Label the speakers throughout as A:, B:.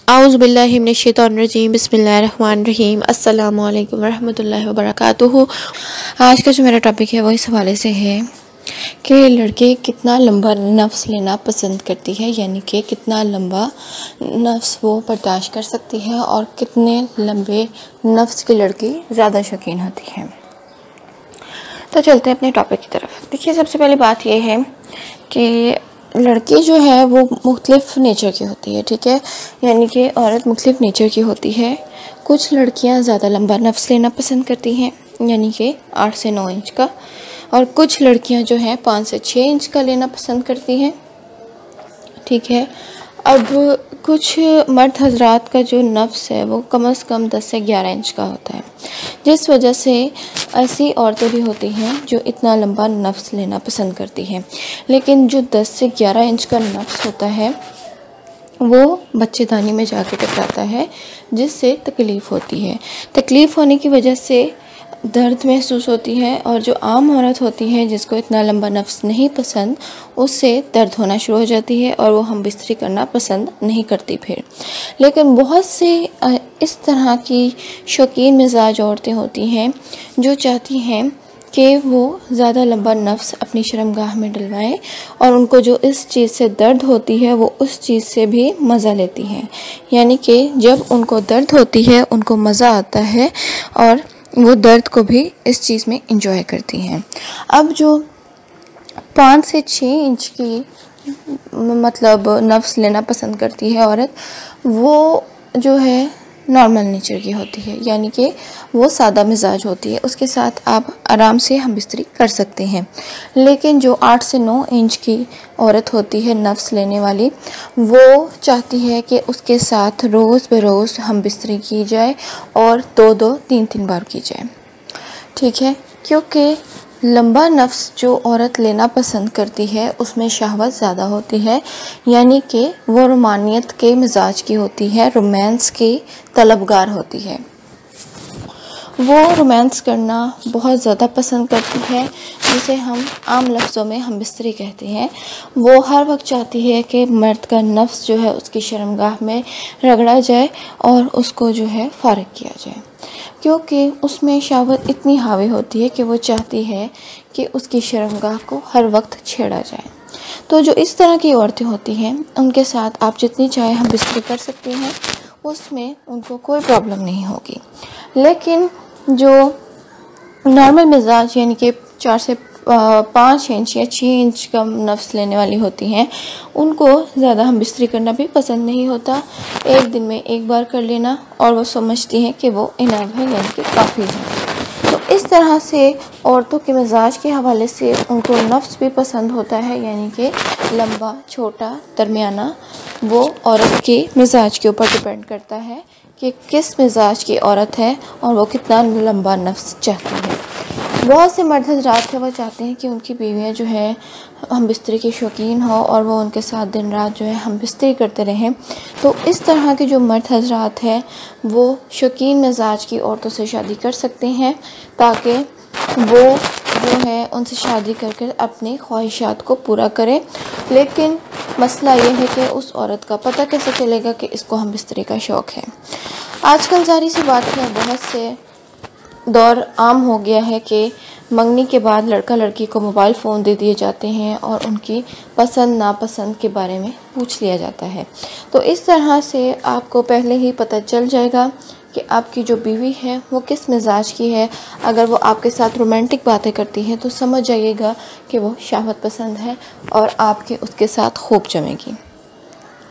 A: आउज़ु बिल्लाहि मिनश्शैतानिर्रजीम बिस्मिल्लाहिर्रहमानिर्रहीम अस्सलामु अलैकुम वरहमतुल्लाहि वबरकातुहू। आज का जो मेरा टॉपिक है वो इस हवाले से है कि लड़के कितना लंबा नफ्स लेना पसंद करती है, यानी कि कितना लंबा नफ्स वो बर्दाश्त कर सकती है और कितने लंबे नफ्स की लड़की ज़्यादा शौकीन होती है। तो चलते हैं अपने टॉपिक की तरफ। देखिए, सबसे पहली बात यह है कि लड़की जो है वो मुख्तलिफ़ नेचर की होती है, ठीक है, यानी कि औरत मुख्तलिफ़ नेचर की होती है। कुछ लड़कियां ज़्यादा लंबा नफ्स लेना पसंद करती हैं, यानी कि 8 से 9 इंच का, और कुछ लड़कियां जो हैं 5 से 6 इंच का लेना पसंद करती हैं, ठीक है। अब कुछ मर्द हजरात का जो नफ्स है वो कम से कम 10 से 11 इंच का होता है, जिस वजह से ऐसी औरतें भी होती हैं जो इतना लंबा नफ्स लेना पसंद करती हैं। लेकिन जो 10 से 11 इंच का नफ्स होता है वो बच्चेदानी में जाके टकराता है, जिससे तकलीफ़ होती है। तकलीफ़ होने की वजह से दर्द महसूस होती है, और जो आम औरत होती है जिसको इतना लंबा नफ्स नहीं पसंद, उससे दर्द होना शुरू हो जाती है और वो हम बिस्तरी करना पसंद नहीं करती फिर। लेकिन बहुत से इस तरह की शौकीन मिजाज औरतें होती हैं जो चाहती हैं कि वो ज़्यादा लंबा नफ्स अपनी शर्मगाह में डलवाएं, और उनको जो इस चीज़ से दर्द होती है वो उस चीज़ से भी मज़ा लेती हैं, यानी कि जब उनको दर्द होती है उनको मज़ा आता है और वो दर्द को भी इस चीज़ में एंजॉय करती हैं। अब जो 5 से 6 इंच की मतलब नफ्स लेना पसंद करती है औरत, वो जो है नॉर्मल नेचर की होती है, यानी कि वो सादा मिजाज होती है, उसके साथ आप आराम से हम बिस्तरी कर सकते हैं। लेकिन जो 8 से 9 इंच की औरत होती है नफ्स लेने वाली, वो चाहती है कि उसके साथ रोज़ बरोज़ हम बिस्तरी की जाए और 2-2, 3-3 बार की जाए, ठीक है। क्योंकि लंबा नफ्स जो औरत लेना पसंद करती है उसमें शहवत ज़्यादा होती है, यानी कि वो रोमानियत के मिजाज की होती है, रोमांस की तलबगार होती है। वो रोमांस करना बहुत ज़्यादा पसंद करती है, जिसे हम आम लफ्ज़ों में हम बिस्तरी कहते हैं। वो हर वक्त चाहती है कि मर्द का नफ्स जो है उसकी शर्मगाह में रगड़ा जाए और उसको जो है फारिग किया जाए, क्योंकि उसमें शहवत इतनी हावी होती है कि वो चाहती है कि उसकी शर्मगाह को हर वक्त छेड़ा जाए। तो जो इस तरह की औरतें होती हैं उनके साथ आप जितनी चाहे हम बिस्तरी कर सकते हैं, उसमें उनको कोई प्रॉब्लम नहीं होगी। लेकिन जो नॉर्मल मिजाज यानी कि 4 से 5 इंच या 6 इंच का नफ्स लेने वाली होती हैं, उनको ज़्यादा हम बिस्तरी करना भी पसंद नहीं होता। एक दिन में एक बार कर लेना, और वो समझती हैं कि वो इनाफ है, यानी कि काफ़ी है। तो इस तरह से औरतों के मिजाज के हवाले से उनको नफ्स भी पसंद होता है, यानी कि लंबा, छोटा, दरमियाना। वो औरत के मिजाज के ऊपर डिपेंड करता है कि किस मिजाज की औरत है और वो कितना लंबा नफ्स चाहती है। बहुत से मर्द हज़रात हैं वो चाहते हैं कि उनकी बीवियाँ जो है हम बिस्तरी की शौकीन हो और वो उनके साथ दिन रात जो है हम बिस्तरी करते रहें। तो इस तरह के जो मर्द हज़रात हैं वो शौकीन मिजाज की औरतों से शादी कर सकते हैं, ताकि वो जो है उनसे शादी करके अपनी ख्वाहिशात को पूरा करें। लेकिन मसला ये है कि उस औरत का पता कैसे चलेगा कि इसको हम बिस्तरी का शौक़ है। आजकल ज़ाहिर सी बात है, बहुत से दौर आम हो गया है कि मंगनी के बाद लड़का लड़की को मोबाइल फ़ोन दे दिए जाते हैं और उनकी पसंद नापसंद के बारे में पूछ लिया जाता है। तो इस तरह से आपको पहले ही पता चल जाएगा कि आपकी जो बीवी है वो किस मिजाज की है। अगर वो आपके साथ रोमांटिक बातें करती है तो समझ जाइएगा कि वो शहवत पसंद है और आपके उसके साथ खूब जमेगी।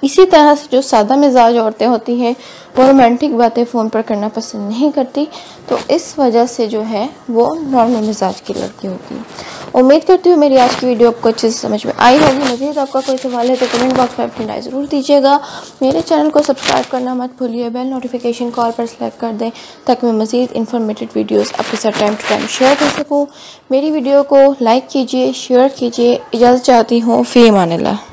A: इसी तरह से जो सादा मिजाज औरतें होती हैं वो रोमांटिक बातें फ़ोन पर करना पसंद नहीं करती, तो इस वजह से जो है वो नॉर्मल मिजाज की लड़की होती है। उम्मीद करती हूँ मेरी आज की वीडियो आपको अच्छे से समझ में आई होगी। मज़ीद आपका कोई सवाल है तो कमेंट बॉक्स में अपनी राय ज़रूर दीजिएगा। मेरे चैनल को सब्सक्राइब करना मत भूलिए, बेल नोटिफिकेशन कॉल पर सेलेक्ट कर दें, ताकि मैं मज़ीद इन्फॉर्मेटिव वीडियोज़ आपके साथ टाइम टू टाइम शेयर कर सकूँ। मेरी वीडियो को लाइक कीजिए, शेयर कीजिए। इजाज़त चाहती हूँ, फ़ी अमान अल्लाह।